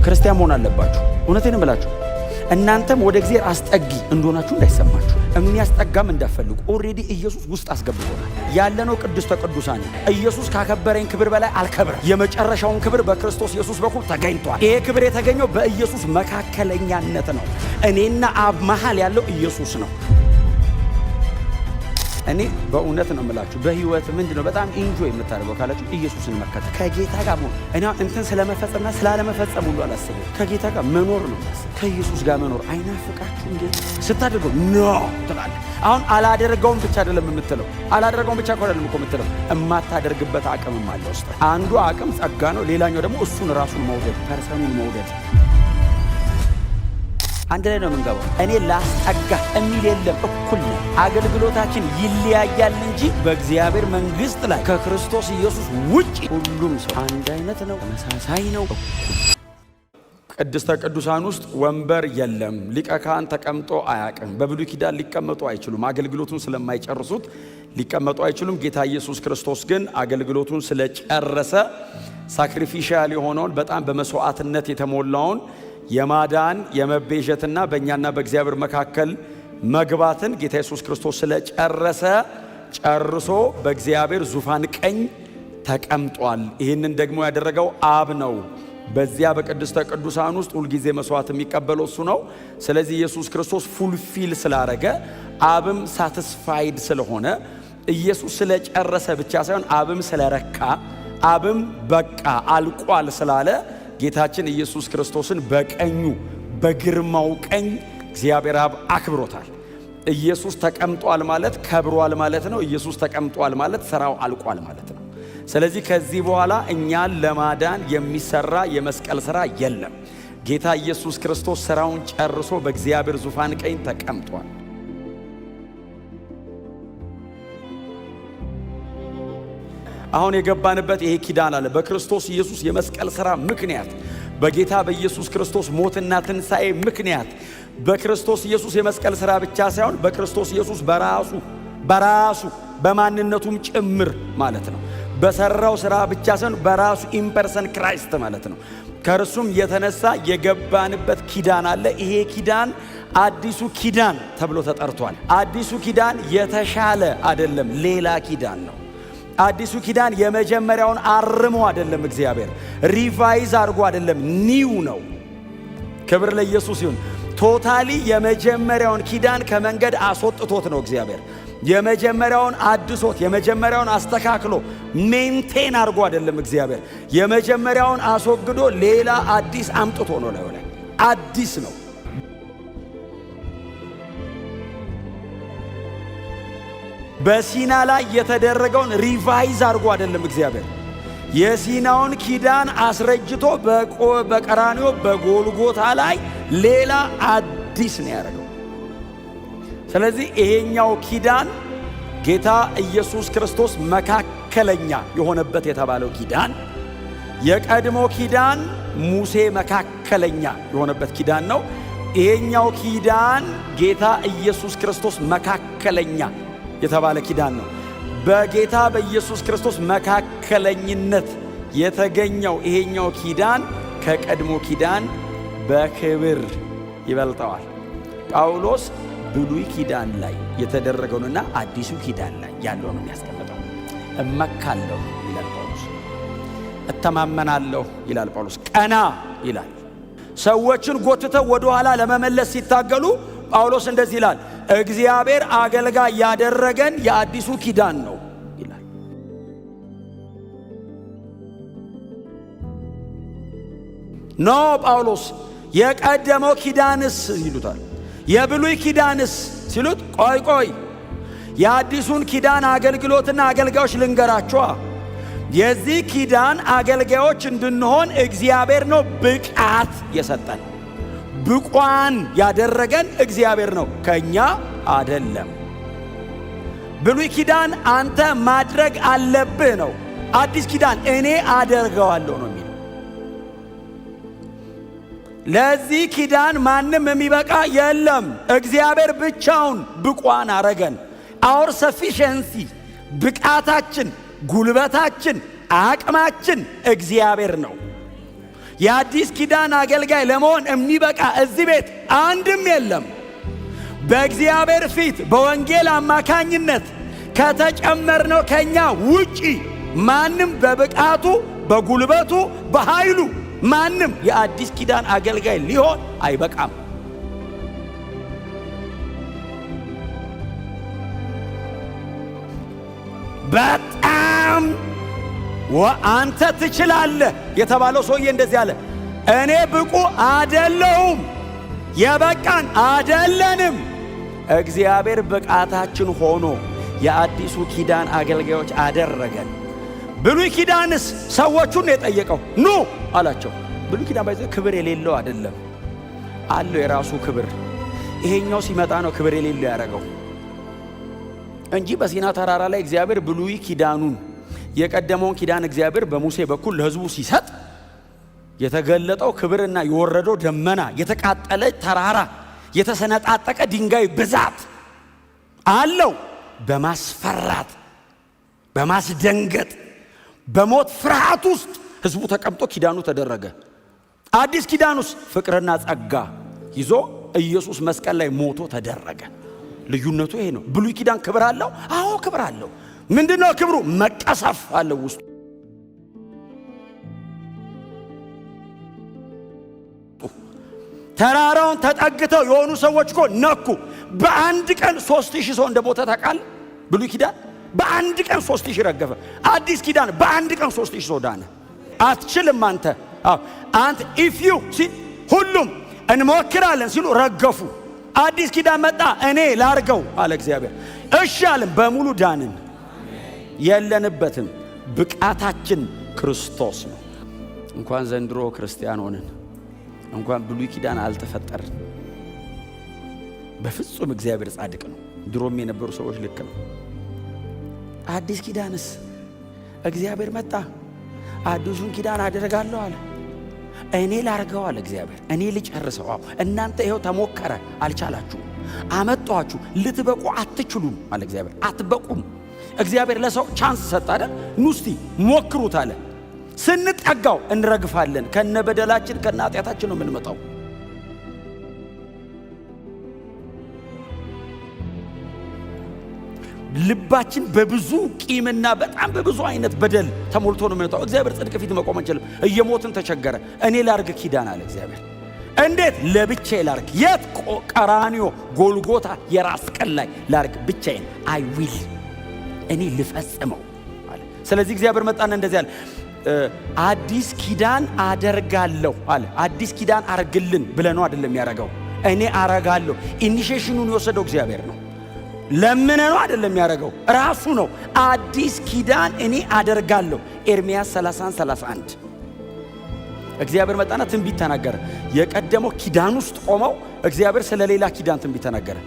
ክርስቲያን መሆን አለባችሁ። እውነቴን እምላችሁ እናንተም ወደ እግዚአብሔር አስጠጊ እንደሆናችሁ እንዳይሰማችሁ፣ የሚያስጠጋም እንዳፈልጉ ኦሬዲ ኢየሱስ ውስጥ አስገብቶናል። ያለነው ቅድስተ ቅዱሳን ኢየሱስ ካከበረኝ ክብር በላይ አልከብርም። የመጨረሻውን ክብር በክርስቶስ ኢየሱስ በኩል ተገኝቷል። ይሄ ክብር የተገኘው በኢየሱስ መካከለኛነት ነው። እኔና አብ መሃል ያለው ኢየሱስ ነው። እኔ በእውነት ነው የምላችሁ በህይወት ምንድነው በጣም ኢንጆይ የምታደርገው ካላችሁ ኢየሱስን መከተል፣ ከጌታ ጋር መሆን። እኔ እንትን ስለመፈጸምና ስላለመፈጸም ሁሉ አላስብም። ከጌታ ጋር መኖር ነው ማስብ። ከኢየሱስ ጋር መኖር አይናፍቃችሁ እንዴ? ስታደርገው ኖ ትላለህ። አሁን አላደርገውም ብቻ አይደለም የምትለው፣ አላደርገውም ብቻ አይደለም እኮ የምትለው፣ እማታደርግበት አቅምም አለ ውስጥ። አንዱ አቅም ጸጋ ነው፣ ሌላኛው ደግሞ እሱን ራሱን መውደድ፣ ፐርሰኑን መውደድ። አንድ ላይ ነው የምንገባው። እኔ ላስጠጋ የሚል የለም፣ እኩል ነው። አገልግሎታችን ይለያያል እንጂ በእግዚአብሔር መንግሥት ላይ ከክርስቶስ ኢየሱስ ውጪ ሁሉም ሰው አንድ አይነት ነው፣ ተመሳሳይ ነው። ቅድስተ ቅዱሳን ውስጥ ወንበር የለም። ሊቀ ካህን ተቀምጦ አያውቅም። በብሉይ ኪዳን ሊቀመጡ አይችሉም። አገልግሎቱን ስለማይጨርሱት ሊቀመጡ አይችሉም። ጌታ ኢየሱስ ክርስቶስ ግን አገልግሎቱን ስለጨረሰ ሳክሪፊሻል የሆነውን በጣም በመስዋዕትነት የተሞላውን የማዳን የመቤዠትና በእኛና በእግዚአብሔር መካከል መግባትን ጌታ ኢየሱስ ክርስቶስ ስለጨረሰ ጨርሶ በእግዚአብሔር ዙፋን ቀኝ ተቀምጧል። ይህንን ደግሞ ያደረገው አብ ነው። በዚያ በቅድስተ ቅዱሳን ውስጥ ሁልጊዜ መስዋዕት የሚቀበለው እሱ ነው። ስለዚህ ኢየሱስ ክርስቶስ ፉልፊል ስላረገ አብም ሳቲስፋይድ ስለሆነ ኢየሱስ ስለጨረሰ ብቻ ሳይሆን አብም ስለረካ አብም በቃ አልቋል ስላለ ጌታችን ኢየሱስ ክርስቶስን በቀኙ በግርማው ቀኝ እግዚአብሔር አብ አክብሮታል። ኢየሱስ ተቀምጧል ማለት ከብሯል ማለት ነው። ኢየሱስ ተቀምጧል ማለት ሥራው አልቋል ማለት ነው። ስለዚህ ከዚህ በኋላ እኛን ለማዳን የሚሰራ የመስቀል ሥራ የለም። ጌታ ኢየሱስ ክርስቶስ ሥራውን ጨርሶ በእግዚአብሔር ዙፋን ቀኝ ተቀምጧል። አሁን የገባንበት ይሄ ኪዳን አለ። በክርስቶስ ኢየሱስ የመስቀል ሥራ ምክንያት፣ በጌታ በኢየሱስ ክርስቶስ ሞትና ትንሣኤ ምክንያት፣ በክርስቶስ ኢየሱስ የመስቀል ሥራ ብቻ ሳይሆን በክርስቶስ ኢየሱስ በራሱ በማንነቱም ጭምር ማለት ነው። በሰራው ሥራ ብቻ ሳይሆን በራሱ ኢምፐርሰን ክራይስት ማለት ነው። ከእርሱም የተነሳ የገባንበት ኪዳን አለ። ይሄ ኪዳን አዲሱ ኪዳን ተብሎ ተጠርቷል። አዲሱ ኪዳን የተሻለ አይደለም፣ ሌላ ኪዳን ነው። አዲሱ ኪዳን የመጀመሪያውን አርሞ አይደለም፣ እግዚአብሔር ሪቫይዝ አድርጎ አይደለም፣ ኒው ነው። ክብር ለኢየሱስ ይሁን። ቶታሊ የመጀመሪያውን ኪዳን ከመንገድ አስወጥቶት ነው እግዚአብሔር። የመጀመሪያውን አድሶት፣ የመጀመሪያውን አስተካክሎ ሜንቴን አድርጎ አይደለም እግዚአብሔር። የመጀመሪያውን አስወግዶ ሌላ አዲስ አምጥቶ ነው። ላይ አዲስ ነው። በሲና ላይ የተደረገውን ሪቫይዝ አድርጎ አይደለም እግዚአብሔር። የሲናውን ኪዳን አስረጅቶ በቀራንዮ በጎልጎታ ላይ ሌላ አዲስ ነው ያደረገው። ስለዚህ ይሄኛው ኪዳን ጌታ ኢየሱስ ክርስቶስ መካከለኛ የሆነበት የተባለው ኪዳን፣ የቀድሞ ኪዳን ሙሴ መካከለኛ የሆነበት ኪዳን ነው። ይሄኛው ኪዳን ጌታ ኢየሱስ ክርስቶስ መካከለኛ የተባለ ኪዳን ነው። በጌታ በኢየሱስ ክርስቶስ መካከለኝነት የተገኘው ይሄኛው ኪዳን ከቀድሞ ኪዳን በክብር ይበልጠዋል። ጳውሎስ ብሉይ ኪዳን ላይ የተደረገውንና አዲሱ ኪዳን ላይ ያለውን የሚያስቀምጠው። እመካለሁ ይላል ጳውሎስ፣ እተማመናለሁ ይላል ጳውሎስ፣ ቀና ይላል። ሰዎችን ጎትተው ወደ ኋላ ለመመለስ ሲታገሉ ጳውሎስ እንደዚህ ይላል፣ እግዚአብሔር አገልጋይ ያደረገን የአዲሱ ኪዳን ነው ይላል። ኖ ጳውሎስ የቀደመው ኪዳንስ ይሉታል። የብሉይ ኪዳንስ ሲሉት ቆይ የአዲሱን ኪዳን አገልግሎትና አገልጋዮች ልንገራቸዋ። የዚህ ኪዳን አገልጋዮች እንድንሆን እግዚአብሔር ነው ብቃት የሰጠን። ብቋን ያደረገን እግዚአብሔር ነው፣ ከኛ አይደለም። ብሉይ ኪዳን አንተ ማድረግ አለብህ ነው። አዲስ ኪዳን እኔ አደርገዋለሁ ነው የሚለው። ለዚህ ኪዳን ማንም የሚበቃ የለም። እግዚአብሔር ብቻውን ብቋን አረገን። አወር ሰፊሸንሲ ብቃታችን፣ ጉልበታችን፣ አቅማችን እግዚአብሔር ነው። የአዲስ ኪዳን አገልጋይ ለመሆን የሚበቃ እዚህ ቤት አንድም የለም። በእግዚአብሔር ፊት በወንጌል አማካኝነት ከተጨመርነው ከኛ ውጪ ማንም በብቃቱ በጉልበቱ በኃይሉ ማንም የአዲስ ኪዳን አገልጋይ ሊሆን አይበቃም። በጣም አንተ ትችላለህ የተባለው ሰውዬ እንደዚህ አለ፣ እኔ ብቁ አደለሁም፣ የበቃን አደለንም። እግዚአብሔር ብቃታችን ሆኖ የአዲሱ ኪዳን አገልጋዮች አደረገን። ብሉይ ኪዳንስ ሰዎቹን የጠየቀው ኑ አላቸው። ብሉይ ኪዳን ባይዘ ክብር የሌለው አይደለም፣ አለው የራሱ ክብር። ይሄኛው ሲመጣ ነው ክብር የሌለው ያደረገው እንጂ በሲና ተራራ ላይ እግዚአብሔር ብሉይ ኪዳኑን የቀደመውን ኪዳን እግዚአብሔር በሙሴ በኩል ለሕዝቡ ሲሰጥ የተገለጠው ክብርና የወረደው ደመና፣ የተቃጠለ ተራራ፣ የተሰነጣጠቀ ድንጋይ ብዛት አለው። በማስፈራት በማስደንገጥ በሞት ፍርሃት ውስጥ ሕዝቡ ተቀምጦ ኪዳኑ ተደረገ። አዲስ ኪዳኑስ ፍቅርና ጸጋ ይዞ ኢየሱስ መስቀል ላይ ሞቶ ተደረገ። ልዩነቱ ይሄ ነው። ብሉይ ኪዳን ክብር አለው። አዎ ክብር አለው። ምንድነው ክብሩ? መቀሰፍ አለው ውስጡ። ተራራውን ተጠግተው የሆኑ ሰዎች እኮ ነኩ። በአንድ ቀን 3000 ሰው እንደሞተ ታውቃለህ? ብሉይ ኪዳን በአንድ ቀን 3000 ረገፈ። አዲስ ኪዳን በአንድ ቀን 3000 ሰው ዳነ። አትችልም አንተ። አንተ ኢፍ ዩ ሲል ሁሉም እንሞክራለን ሲሉ ረገፉ። አዲስ ኪዳን መጣ፣ እኔ ላርገው አለ እግዚአብሔር። እሺ አለን፣ በሙሉ ዳንን። የለንበትም። ብቃታችን ክርስቶስ ነው። እንኳን ዘንድሮ ክርስቲያን ሆነን እንኳን ብሉይ ኪዳን አልተፈጠርን። በፍጹም እግዚአብሔር ጻድቅ ነው። ድሮም የነበሩ ሰዎች ልክ ነው። አዲስ ኪዳንስ እግዚአብሔር መጣ፣ አዲሱን ኪዳን አደርጋለሁ አለ። እኔ ላርገው አለ እግዚአብሔር። እኔ ልጨርሰው። እናንተ ይኸው ተሞከረ፣ አልቻላችሁም። አመጣችሁ፣ ልትበቁ አትችሉም አለ እግዚአብሔር። አትበቁም። እግዚአብሔር ለሰው ቻንስ ሰጠ አይደል? ኑስቲ ሞክሩት አለ። ስንጠጋው እንረግፋለን። ከነበደላችን ከነኃጢአታችን ነው የምንመጣው። ልባችን በብዙ ቂምና በጣም በብዙ አይነት በደል ተሞልቶ ነው የምንመጣው። እግዚአብሔር ጽድቅ ፊት መቆም አንችልም። እየሞትን ተቸገረ። እኔ ላርግ ኪዳን አለ እግዚአብሔር። እንዴት? ለብቻዬ ላርግ። የት? ቀራንዮ ጎልጎታ የራስ ቅል ላይ ላርግ ብቻዬን። አይ ዊል እኔ ልፈጽመው አለ። ስለዚህ እግዚአብሔር መጣና እንደዚህ አለ፣ አዲስ ኪዳን አደርጋለሁ አለ። አዲስ ኪዳን አርግልን ብለህ ነው አይደለም ያረጋው፣ እኔ አረጋለሁ። ኢኒሺዬሽኑን የወሰደው እግዚአብሔር ነው። ለምን ነው አይደለም ያረጋው፣ ራሱ ነው። አዲስ ኪዳን እኔ አደርጋለሁ። ኤርምያስ 30:31 እግዚአብሔር መጣና ትንቢት ተናገረ። የቀደመው ኪዳን ውስጥ ቆመው እግዚአብሔር ስለሌላ ኪዳን ትንቢት ተናገረ።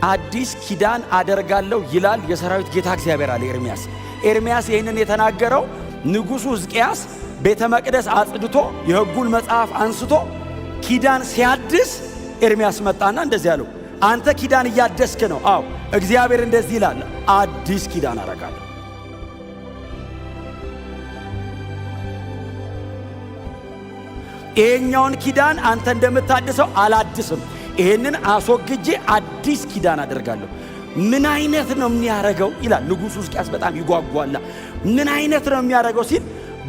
አዲስ ኪዳን አደርጋለሁ ይላል የሰራዊት ጌታ እግዚአብሔር አለ ኤርምያስ። ኤርምያስ ይህንን የተናገረው ንጉሡ ሕዝቅያስ ቤተ መቅደስ አጽድቶ የሕጉን መጽሐፍ አንስቶ ኪዳን ሲያድስ ኤርምያስ መጣና እንደዚህ አለው፣ አንተ ኪዳን እያደስክ ነው። አዎ እግዚአብሔር እንደዚህ ይላል፣ አዲስ ኪዳን አደርጋለሁ። ይሄኛውን ኪዳን አንተ እንደምታድሰው አላድስም። ይሄንን አስወግጄ አዲስ ኪዳን አደርጋለሁ። ምን አይነት ነው የሚያረገው ይላል ንጉሡ ሕዝቅያስ። በጣም ይጓጓላ። ምን አይነት ነው የሚያረገው ሲል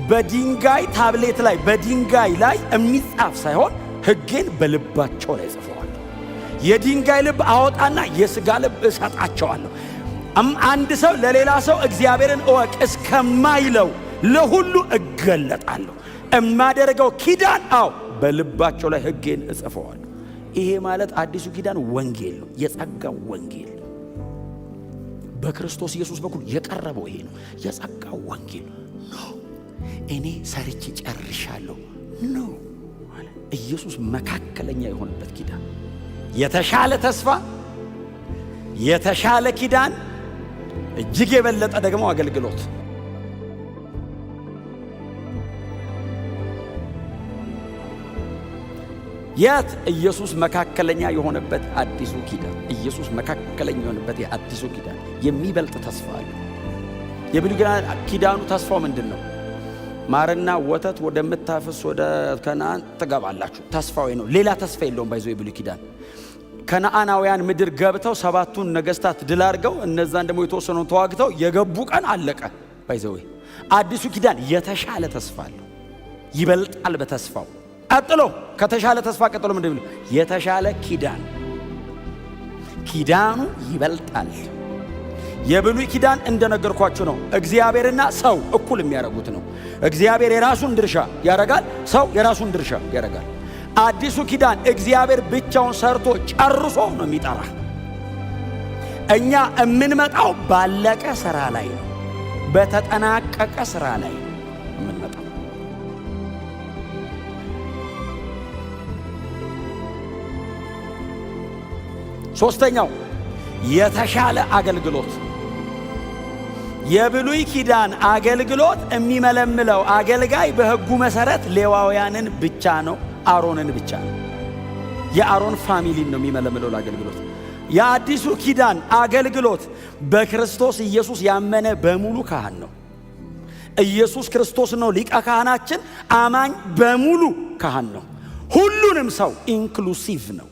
በድንጋይ ታብሌት ላይ በድንጋይ ላይ የሚጻፍ ሳይሆን ሕጌን በልባቸው ላይ ጽፈዋል። የድንጋይ ልብ አወጣና የሥጋ ልብ እሰጣቸዋለሁ። አንድ ሰው ለሌላ ሰው እግዚአብሔርን እወቅ እስከማይለው ለሁሉ እገለጣለሁ። እማደርገው ኪዳን በልባቸው ላይ ሕጌን እጽፈዋለሁ። ይሄ ማለት አዲሱ ኪዳን ወንጌል ነው፣ የጸጋው ወንጌል በክርስቶስ ኢየሱስ በኩል የቀረበው ይሄ ነው። የጸጋው ወንጌል ነው። እኔ ሰርቼ ጨርሻለሁ ነው ማለት ኢየሱስ መካከለኛ የሆነበት ኪዳን፣ የተሻለ ተስፋ፣ የተሻለ ኪዳን፣ እጅግ የበለጠ ደግሞ አገልግሎት። የት? ኢየሱስ መካከለኛ የሆነበት አዲሱ ኪዳን። ኢየሱስ መካከለኛ የሆነበት የአዲሱ ኪዳን የሚበልጥ ተስፋ አለ። የብሉይ ኪዳኑ ተስፋው ምንድን ነው? ማርና ወተት ወደምታፈስ ወደ ከነዓን ትገባላችሁ። ተስፋው ነው፣ ሌላ ተስፋ የለውም። ባይዘው የብሉይ ኪዳን ከነዓናውያን ምድር ገብተው 7ቱን ነገስታት ድል አድርገው እነዛን ደግሞ የተወሰኑን ተዋግተው የገቡ ቀን አለቀ። ባይዘው አዲሱ ኪዳን የተሻለ ተስፋ አለው፣ ይበልጣል በተስፋው። ቀጥሎ ከተሻለ ተስፋ ቀጥሎ ምንድን ነው? የተሻለ ኪዳን። ኪዳኑ ይበልጣል። የብሉይ ኪዳን እንደነገርኳችሁ ነው፣ እግዚአብሔርና ሰው እኩል የሚያደርጉት ነው። እግዚአብሔር የራሱን ድርሻ ያደርጋል፣ ሰው የራሱን ድርሻ ያደርጋል። አዲሱ ኪዳን እግዚአብሔር ብቻውን ሰርቶ ጨርሶ ነው የሚጠራ። እኛ የምንመጣው ባለቀ ሥራ ላይ ነው፣ በተጠናቀቀ ሥራ ላይ የምንመጣው። ሶስተኛው የተሻለ አገልግሎት። የብሉይ ኪዳን አገልግሎት የሚመለምለው አገልጋይ በሕጉ መሰረት ሌዋውያንን ብቻ ነው፣ አሮንን ብቻ ነው። የአሮን ፋሚሊን ነው የሚመለምለው ለአገልግሎት። የአዲሱ ኪዳን አገልግሎት በክርስቶስ ኢየሱስ ያመነ በሙሉ ካህን ነው። ኢየሱስ ክርስቶስ ነው ሊቀ ካህናችን። አማኝ በሙሉ ካህን ነው። ሁሉንም ሰው ኢንክሉሲቭ ነው።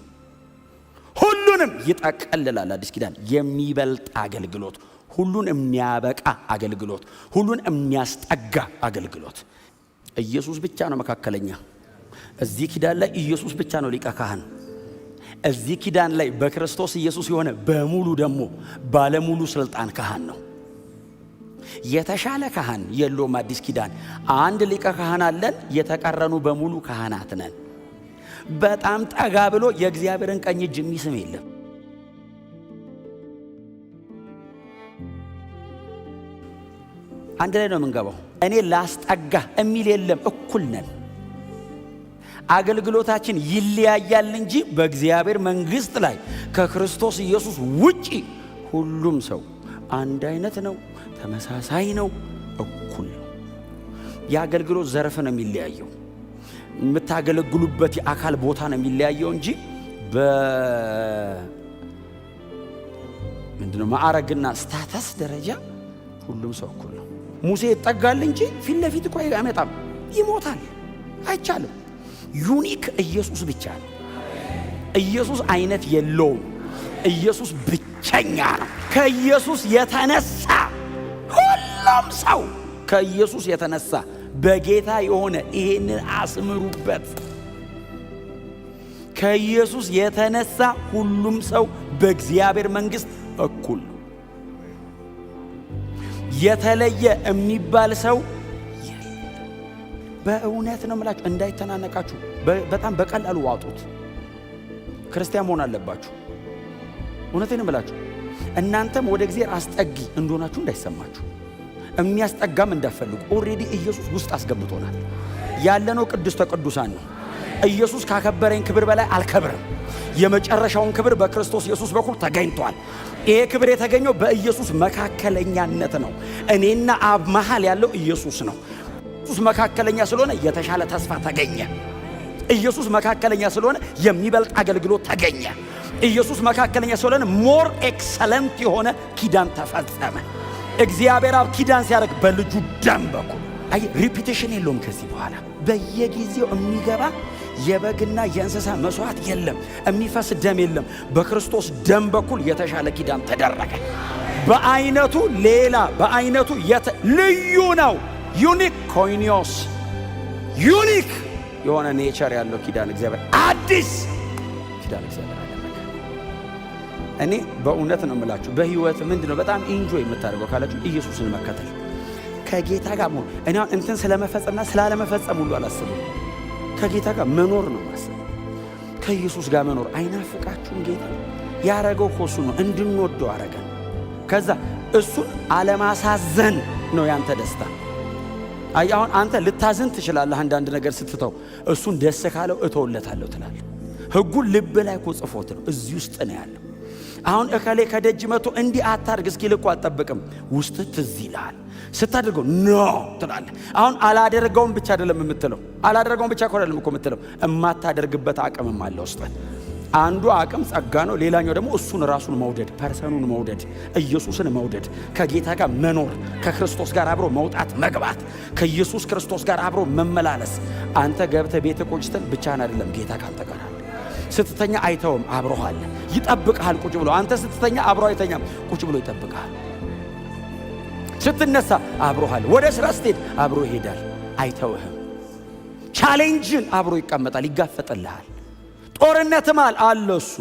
ሁሉንም ይጠቀልላል። አዲስ ኪዳን የሚበልጥ አገልግሎት፣ ሁሉን የሚያበቃ አገልግሎት፣ ሁሉን የሚያስጠጋ አገልግሎት። ኢየሱስ ብቻ ነው መካከለኛ። እዚህ ኪዳን ላይ ኢየሱስ ብቻ ነው ሊቀ ካህን። እዚህ ኪዳን ላይ በክርስቶስ ኢየሱስ የሆነ በሙሉ ደግሞ ባለሙሉ ስልጣን ካህን ነው። የተሻለ ካህን የለውም። አዲስ ኪዳን አንድ ሊቀ ካህን አለን፣ የተቀረኑ በሙሉ ካህናት ነን። በጣም ጠጋ ብሎ የእግዚአብሔርን ቀኝ እጅ የሚስም የለም። አንድ ላይ ነው የምንገባው። እኔ ላስጠጋ የሚል የለም፣ እኩል ነን። አገልግሎታችን ይለያያል እንጂ በእግዚአብሔር መንግሥት ላይ ከክርስቶስ ኢየሱስ ውጪ ሁሉም ሰው አንድ አይነት ነው፣ ተመሳሳይ ነው፣ እኩል ነው። የአገልግሎት ዘርፍ ነው የሚለያየው፣ የምታገለግሉበት የአካል ቦታ ነው የሚለያየው እንጂ ምንድነው ማዕረግና ስታተስ ደረጃ ሁሉም ሰው እኩል ነው። ሙሴ ይጠጋል እንጂ ፊት ለፊት እኮ አይመጣም፣ ይሞታል፣ አይቻልም። ዩኒክ ኢየሱስ ብቻ ነው። ኢየሱስ አይነት የለውም። ኢየሱስ ብቸኛ ነው። ከኢየሱስ የተነሳ ሁሉም ሰው ከኢየሱስ የተነሳ በጌታ የሆነ ይሄንን አስምሩበት። ከኢየሱስ የተነሳ ሁሉም ሰው በእግዚአብሔር መንግሥት እኩል ነው። የተለየ የሚባል ሰው በእውነት ነው የምላችሁ፣ እንዳይተናነቃችሁ በጣም በቀላሉ ዋጡት። ክርስቲያን መሆን አለባችሁ። እውነቴን ነው የምላችሁ። እናንተም ወደ እግዚአብሔር አስጠጊ እንደሆናችሁ እንዳይሰማችሁ፣ የሚያስጠጋም እንዳፈልጉ። ኦልሬዲ ኢየሱስ ውስጥ አስገብቶናል። ያለነው ቅድስተ ቅዱሳን ነው። ኢየሱስ ካከበረኝ ክብር በላይ አልከብርም። የመጨረሻውን ክብር በክርስቶስ ኢየሱስ በኩል ተገኝቷል። ይሄ ክብር የተገኘው በኢየሱስ መካከለኛነት ነው። እኔና አብ መሃል ያለው ኢየሱስ ነው። ኢየሱስ መካከለኛ ስለሆነ የተሻለ ተስፋ ተገኘ። ኢየሱስ መካከለኛ ስለሆነ የሚበልጥ አገልግሎት ተገኘ። ኢየሱስ መካከለኛ ስለሆነ ሞር ኤክሰለንት የሆነ ኪዳን ተፈጸመ። እግዚአብሔር አብ ኪዳን ሲያደርግ በልጁ ደም በኩል አይ ሪፒቲሽን የለውም። ከዚህ በኋላ በየጊዜው የሚገባ የበግና የእንስሳ መስዋዕት የለም፣ የሚፈስ ደም የለም። በክርስቶስ ደም በኩል የተሻለ ኪዳን ተደረገ። በአይነቱ ሌላ፣ በአይነቱ ልዩ ነው። ዩኒክ ኮይኒዮስ፣ ዩኒክ የሆነ ኔቸር ያለው ኪዳን እግዚአብሔር አዲስ ኪዳን እግዚአብሔር አደረገ። እኔ በእውነት ነው የምላችሁ፣ በህይወት ምንድነው በጣም ኢንጆይ የምታደርገው ካላችሁ ኢየሱስን መከተል፣ ከጌታ ጋር መሆን። እኔ አሁን እንትን ስለመፈጸምና ስላለመፈጸም ሁሉ አላስብም። ከጌታ ጋር መኖር ነው ማሰብ። ከኢየሱስ ጋር መኖር አይናፍቃችሁም? ጌታ ያረገው እሱ ነው፣ እንድንወደው አረገን። ከዛ እሱን አለማሳዘን ነው ያንተ ደስታ። አሁን አንተ ልታዝን ትችላለህ አንዳንድ ነገር ስትተው፣ እሱን ደስ ካለው እተውለታለሁ ትላለህ። ህጉን ልብ ላይ እኮ ጽፎት ነው፣ እዚህ ውስጥ ነው ያለው። አሁን እከሌ ከደጅ መጥቶ እንዲህ አታርግ እስኪል እኮ አትጠብቅም፣ ውስጥ ትዝ ይልሃል። ስታደርገው ኖ ትላለህ። አሁን አላደርገውም ብቻ አይደለም የምትለው፣ አላደርገውም ብቻ እኮ አይደለም እኮ የምትለው፣ እማታደርግበት አቅምም አለ ውስጥ። አንዱ አቅም ጸጋ ነው። ሌላኛው ደግሞ እሱን ራሱን መውደድ፣ ፐርሰኑን መውደድ፣ ኢየሱስን መውደድ፣ ከጌታ ጋር መኖር፣ ከክርስቶስ ጋር አብሮ መውጣት መግባት፣ ከኢየሱስ ክርስቶስ ጋር አብሮ መመላለስ። አንተ ገብተህ ቤት ቁጭ ስትል ብቻህን አይደለም፣ ጌታ ካንተ ጋር አለ። ስትተኛ አይተውም፣ አብሮሃል፣ ይጠብቅሃል ቁጭ ብሎ። አንተ ስትተኛ አብሮ አይተኛም፣ ቁጭ ብሎ ይጠብቅሃል። ስትነሳ አብሮሃል፣ ወደ ስራ ስትሄድ አብሮ ይሄዳል፣ አይተውህም። ቻሌንጅን አብሮ ይቀመጣል፣ ይጋፈጥልሃል። ጦርነትም አለ እሱ